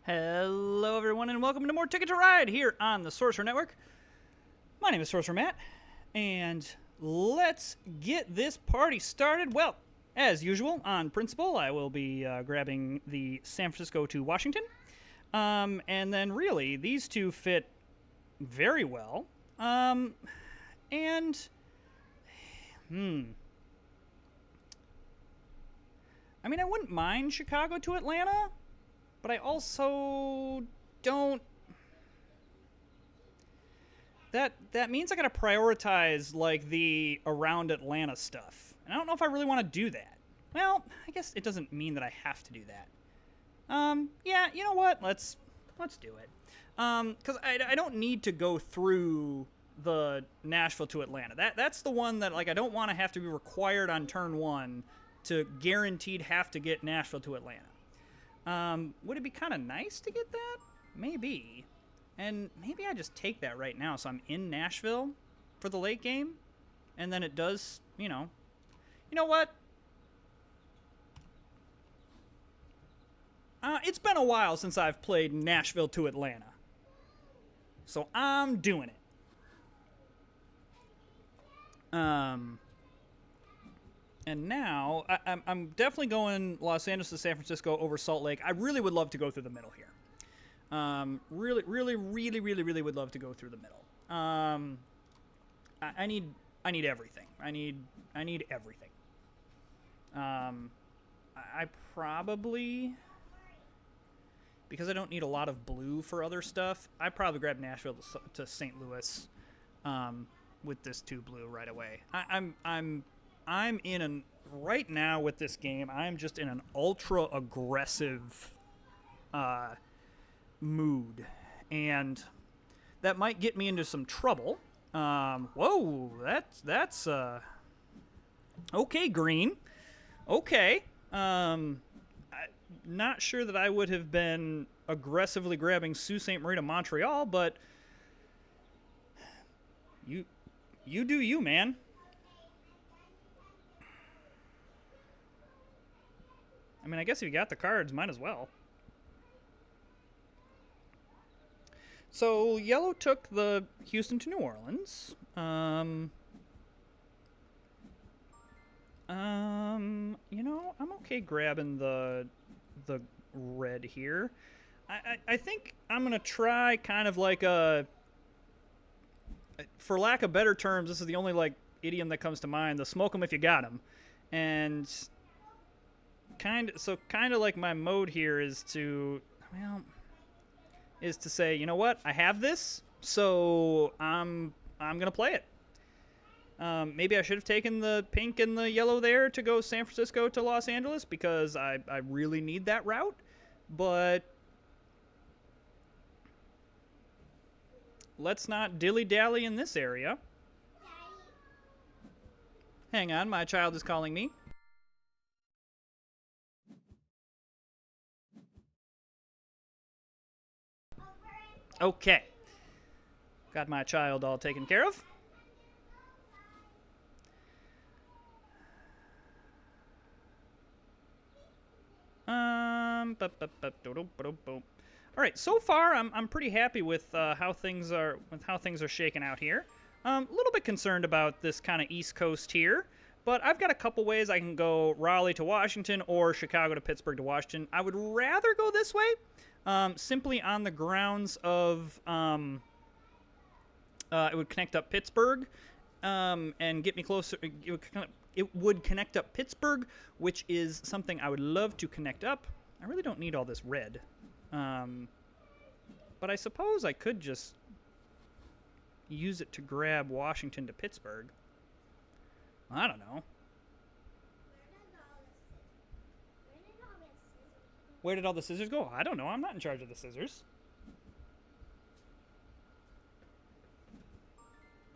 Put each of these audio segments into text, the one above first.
Hello, everyone, and welcome to more Ticket to Ride here on the Sorcerer Network. My name is Sorcerer Matt, and let's get this party started. Well, as usual, on principle, I will be grabbing the San Francisco to Washington. And then, really, these two fit very well. And, I mean, I wouldn't mind Chicago to Atlanta, but I also don't. That means I gotta prioritize like the around Atlanta stuff, and I don't know if I really want to do that. Well, I guess it doesn't mean that I have to do that. Yeah, you know what? Let's do it. Because I don't need to go through the Nashville to Atlanta. That's the one that like I don't want to have to be required on turn one to guaranteed have to get Nashville to Atlanta. Would it be kind of nice to get that? Maybe. And maybe I just take that right now so I'm in Nashville for the late game. And then it does, you know what? It's been a while since I've played Nashville to Atlanta. So I'm doing it. And now, I'm definitely going Los Angeles to San Francisco over Salt Lake. I really would love to go through the middle here. Really would love to go through the middle. I need everything. I need everything. I probably, because I don't need a lot of blue for other stuff, I probably grab Nashville to St. Louis, with this 2 blue right away. I'm in an right now with this game. I'm just in an ultra aggressive mood, and that might get me into some trouble. Whoa, that's okay, green. Okay. Not sure that I would have been aggressively grabbing Sault Ste. Marie to Montreal, but you do you, man. I mean, I guess if you got the cards, might as well. So, yellow took the Houston to New Orleans. I'm okay grabbing the red here. I think I'm going to try kind of like for lack of better terms, this is the only like idiom that comes to mind, the smoke 'em if you got 'em. And kind of like my mode here is to say, you know what, I have this, so I'm gonna play it. Maybe I should have taken the pink and the yellow there to go San Francisco to Los Angeles because I really need that route, but let's not dilly-dally in this area. Hang on, my child is calling me. Okay. Got my child all taken care of. All right, so far I'm pretty happy with how things are shaking out here. A little bit concerned about this kind of East Coast here, but I've got a couple ways I can go Raleigh to Washington or Chicago to Pittsburgh to Washington. I would rather go this way, simply on the grounds of it would connect up Pittsburgh and get me closer. It would connect up Pittsburgh, which is something I would love to connect up. I really don't need all this red. But I suppose I could just use it to grab Washington to Pittsburgh. I don't know. Where did all the scissors go? I don't know. I'm not in charge of the scissors.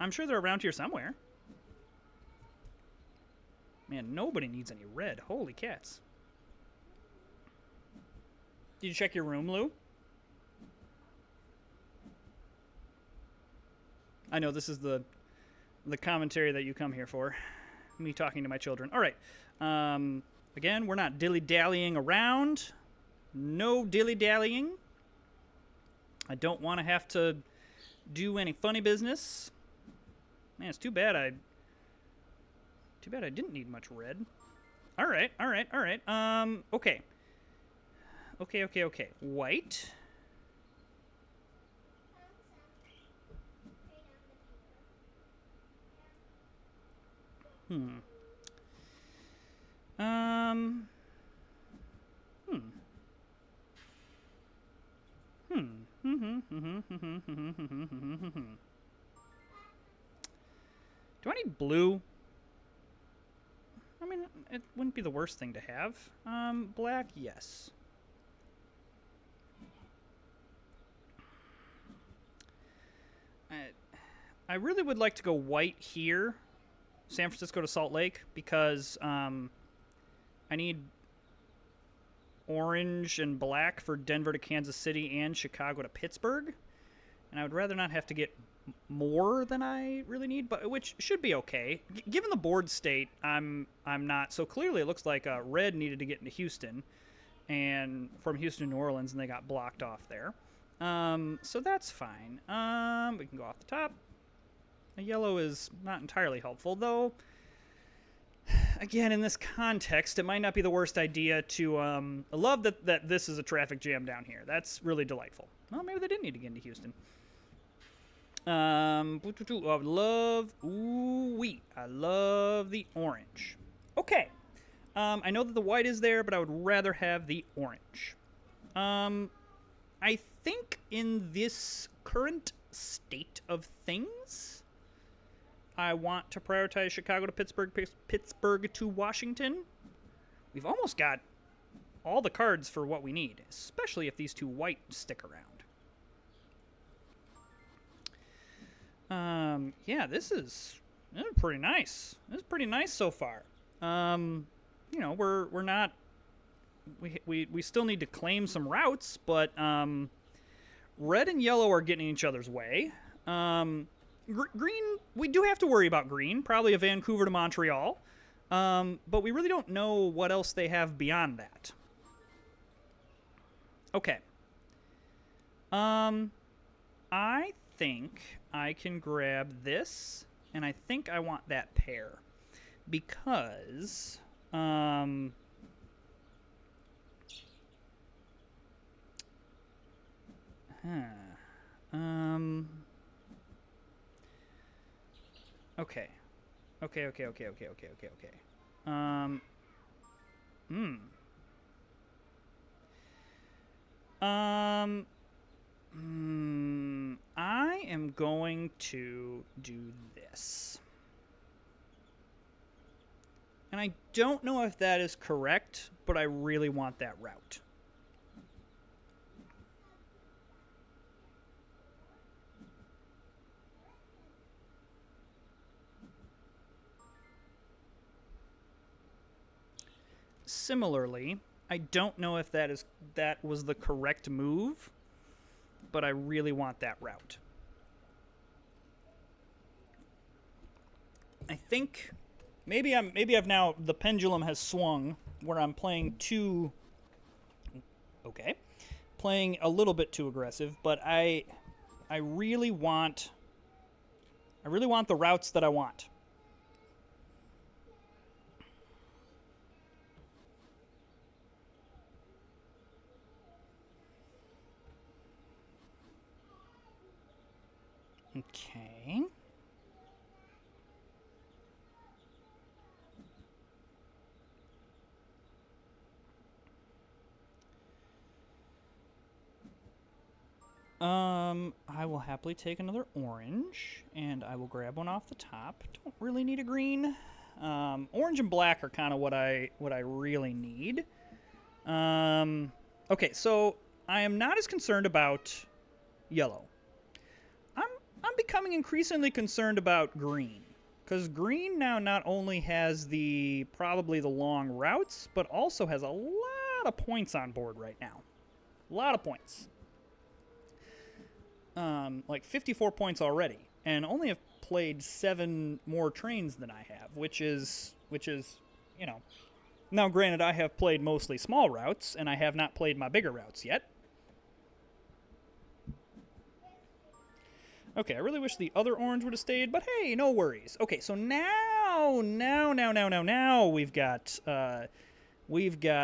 I'm sure they're around here somewhere. Man, nobody needs any red. Holy cats. Did you check your room, Lou? I know this is the commentary that you come here for. Me talking to my children. All right. Again, we're not dilly-dallying around. No dilly-dallying. I don't want to have to do any funny business. Man, it's too bad I didn't need much red. All right. Okay. Okay. White. Hmm. Um. Hmm. Do I need blue? I mean, it wouldn't be the worst thing to have. Black, yes. I really would like to go white here, San Francisco to Salt Lake, because I need orange and black for Denver to Kansas City and Chicago to Pittsburgh. And I would rather not have to get more than I really need, but which should be okay. Given the board state, I'm not. So clearly it looks like red needed to get into Houston, and from Houston to New Orleans, and they got blocked off there. So that's fine. We can go off the top. A yellow is not entirely helpful, though. Again, in this context, it might not be the worst idea to. I love that this is a traffic jam down here. That's really delightful. Well, maybe they didn't need to get into Houston. I love. I love the orange. Okay. I know that the white is there, but I would rather have the orange. I think in this current state of things, I want to prioritize Chicago to Pittsburgh to Washington. We've almost got all the cards for what we need, especially if these two white stick around. Yeah, this is pretty nice. This is pretty nice so far. We're not. We still need to claim some routes, but red and yellow are getting in each other's way. Green, we do have to worry about green. Probably a Vancouver to Montreal, but we really don't know what else they have beyond that. Okay. I think I can grab this, and I think I want that pair because okay. Um hmm. I am going to do this. And I don't know if that is correct, but I really want that route. Similarly, I don't know if that was the correct move, but I really want that route. I think maybe I've now the pendulum has swung where I'm playing playing a little bit too aggressive, but I really want the routes that I want. Okay. I will happily take another orange, and I will grab one off the top. Don't really need a green. Orange and black are kind of what I really need. Okay, so I am not as concerned about yellow. I'm becoming increasingly concerned about green, because green now not only has probably the long routes, but also has a lot of points on board right now. A lot of points. Like 54 points already, and only have played 7 more trains than I have, which is, now granted I have played mostly small routes, and I have not played my bigger routes yet. Okay, I really wish the other orange would have stayed, but hey, no worries. Okay, so now we've got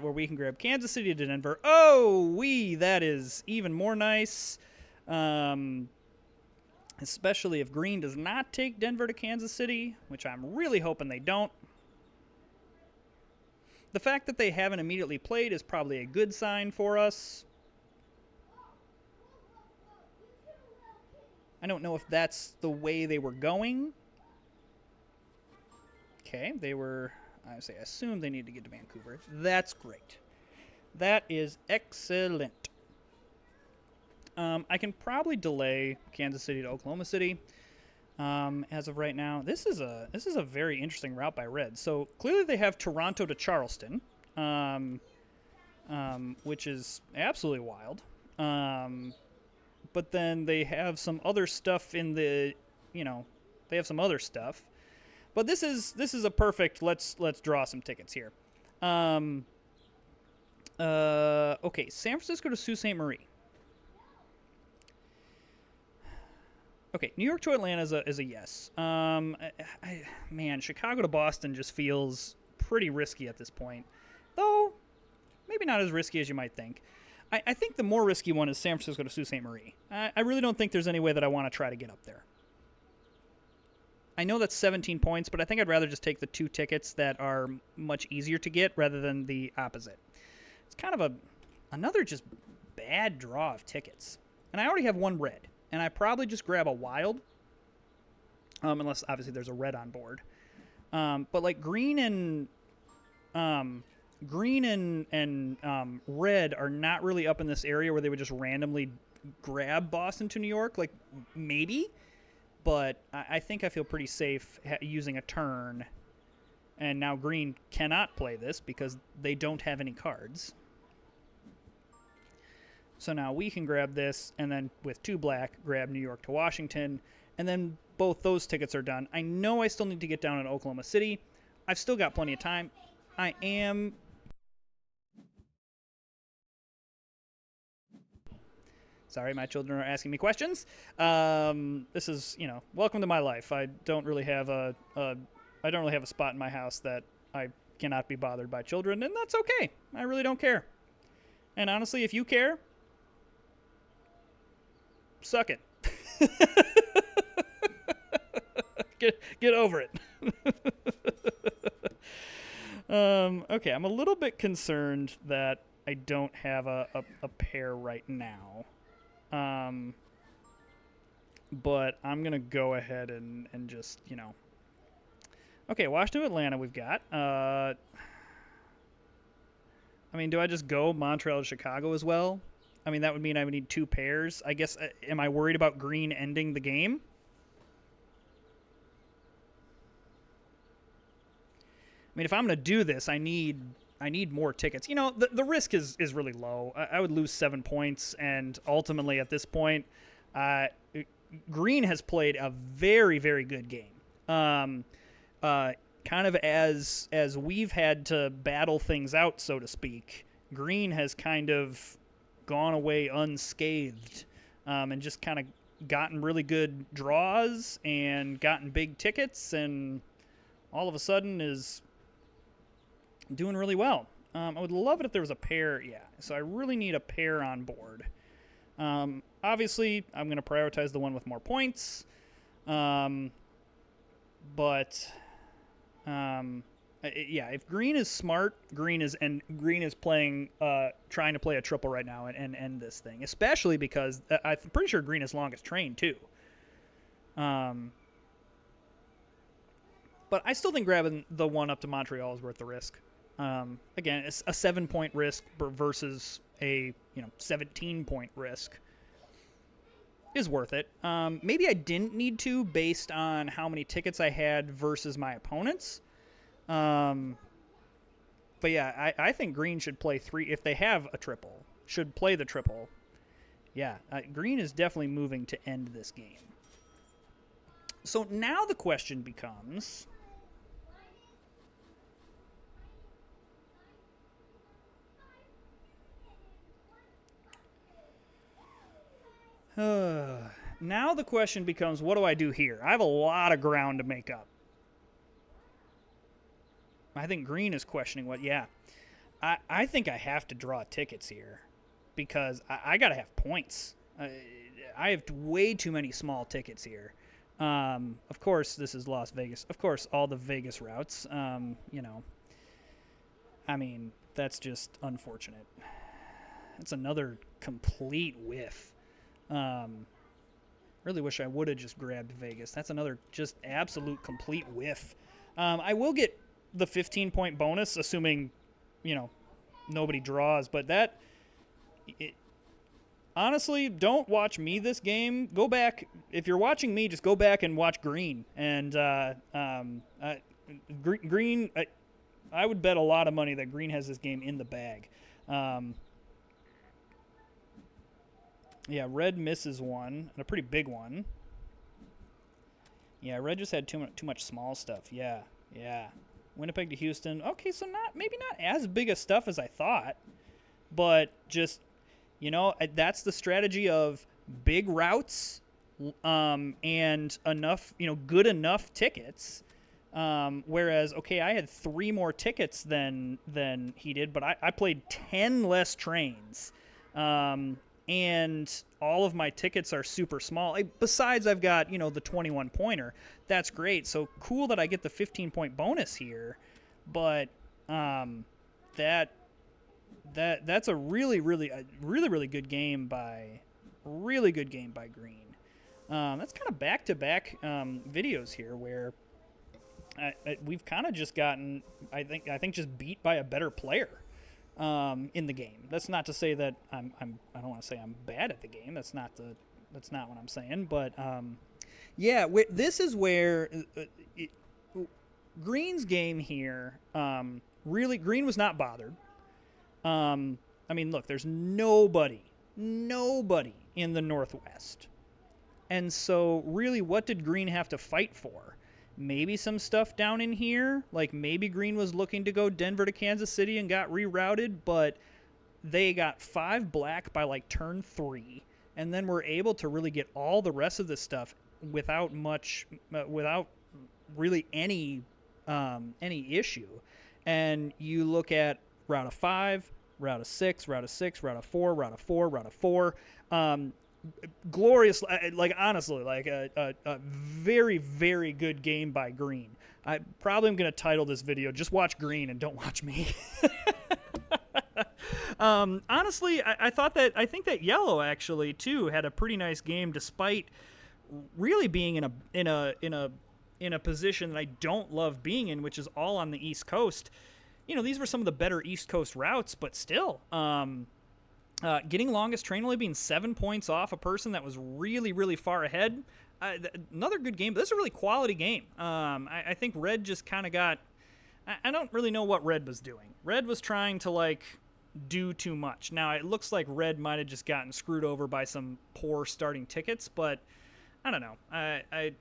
where we can grab Kansas City to Denver. Oh, that is even more nice. Um, Especially if green does not take Denver to Kansas City, which I'm really hoping they don't. The fact that they haven't immediately played is probably a good sign for us. I don't know if that's the way they were going. Okay, I assume they need to get to Vancouver. That's great. That is excellent. I can probably delay Kansas City to Oklahoma City. As of right now, this is a very interesting route by Red. So clearly they have Toronto to Charleston, which is absolutely wild. But then they have some other stuff in the, they have some other stuff. But this is a perfect. Let's draw some tickets here. Okay, San Francisco to Sault Ste. Marie. Okay, New York to Atlanta is a yes. Man, Chicago to Boston just feels pretty risky at this point, though maybe not as risky as you might think. I think the more risky one is San Francisco to Sault Ste. Marie. I really don't think there's any way that I want to try to get up there. I know that's 17 points, but I think I'd rather just take the 2 tickets that are much easier to get rather than the opposite. It's kind of another just bad draw of tickets. And I already have 1 red. And I probably just grab a wild, unless obviously there's a red on board. But like green and red are not really up in this area where they would just randomly grab Boston to New York. Like maybe, but I think I feel pretty safe using a turn. And now green cannot play this because they don't have any cards. So now we can grab this, and then with 2 black, grab New York to Washington, and then both those tickets are done. I know I still need to get down in Oklahoma City. I've still got plenty of time. I am... Sorry, my children are asking me questions. This is, welcome to my life. I don't really have a spot in my house that I cannot be bothered by children, and that's okay. I really don't care. And honestly, if you care, suck it. get over it. Okay, I'm a little bit concerned that I don't have a pair right now. But I'm going to go ahead and just, Okay, Washington, Atlanta we've got. I mean, do I just go Montreal to Chicago as well? I mean, that would mean I would need 2 pairs. I guess, am I worried about green ending the game? I mean, if I'm going to do this, I need more tickets. The risk is really low. I would lose 7 points, and ultimately at this point, green has played a very, very good game. Kind of as we've had to battle things out, so to speak, green has kind of gone away unscathed, and just kind of gotten really good draws and gotten big tickets, and all of a sudden is doing really well. I would love it if there was a pair. Yeah, so I really need a pair on board. Obviously, I'm going to prioritize the one with more points, but yeah, if green is smart, green is playing, trying to play a triple right now and end this thing, especially because I'm pretty sure green is longest train too. But I still think grabbing the one up to Montreal is worth the risk. Again, it's a 7-point risk versus a 17-point risk is worth it. Maybe I didn't need to based on how many tickets I had versus my opponents. But yeah, I think green should play 3 if they have a triple. Should play the triple. Yeah, green is definitely moving to end this game. So now the question becomes, now the question becomes, what do I do here? I have a lot of ground to make up. I think green is questioning what, yeah. I think I have to draw tickets here because I got to have points. I have way too many small tickets here. Of course, this is Las Vegas. Of course, all the Vegas routes, you know. I mean, that's just unfortunate. That's another complete whiff. Really wish I would have just grabbed Vegas. That's another just absolute complete whiff. I will get the 15-point bonus, assuming, you know, nobody draws. But that, honestly, don't watch me this game. Go back. If you're watching me, just go back and watch green. And green, I would bet a lot of money that green has this game in the bag. Yeah, red misses one, and a pretty big one. Yeah, red just had too much small stuff. Yeah. Winnipeg to Houston. Okay, so maybe not as big a stuff as I thought, but just, you know, that's the strategy of big routes and enough, you know, good enough tickets. Whereas, okay, I had 3 more tickets than he did, but I played 10 less trains. And all of my tickets are super small. Besides, I've got, you know, the 21-pointer. That's great. So cool that I get the 15-point bonus here. But that's a really good game by Green. That's kind of back-to-back videos here where we've kind of just gotten, I think just beat by a better player. In the game. That's not to say that I don't want to say I'm bad at the game. That's not what I'm saying. But yeah, this is where Green's game here. Really, Green was not bothered. I mean, look, there's nobody in the Northwest, and so really, what did Green have to fight for? Maybe some stuff down in here, like maybe Green was looking to go Denver to Kansas City and got rerouted, but they got 5 black by like turn 3, and then were able to really get all the rest of this stuff without really any issue. And you look at route of 5, route of 6, route of 6, route of 4, route of 4, route of 4. Glorious, like honestly, like a very, very good game by Green. I probably am going to title this video, just watch Green and don't watch me. Honestly, I think that Yellow actually too had a pretty nice game, despite really being in a position that I don't love being in, which is all on the East Coast. You know, these were some of the better East Coast routes, but still, getting longest train only being 7 points off a person that was really, really far ahead. Another good game. This is a really quality game. I think Red just kind of got... I don't really know what Red was doing. Red was trying to, like, do too much. Now, it looks like Red might have just gotten screwed over by some poor starting tickets, but I don't know. I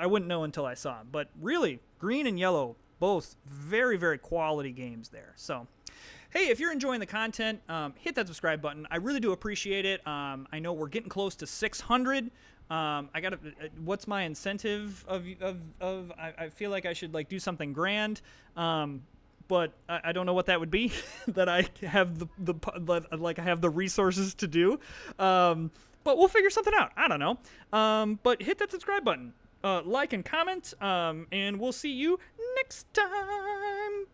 wouldn't know until I saw them. But really, Green and Yellow, both very, very quality games there. So... hey, if you're enjoying the content, hit that subscribe button. I really do appreciate it. I know we're getting close to 600. What's my incentive I feel like I should like do something grand. But I don't know what that would be that I have I have the resources to do. But we'll figure something out. I don't know. But hit that subscribe button, like and comment, and we'll see you next time.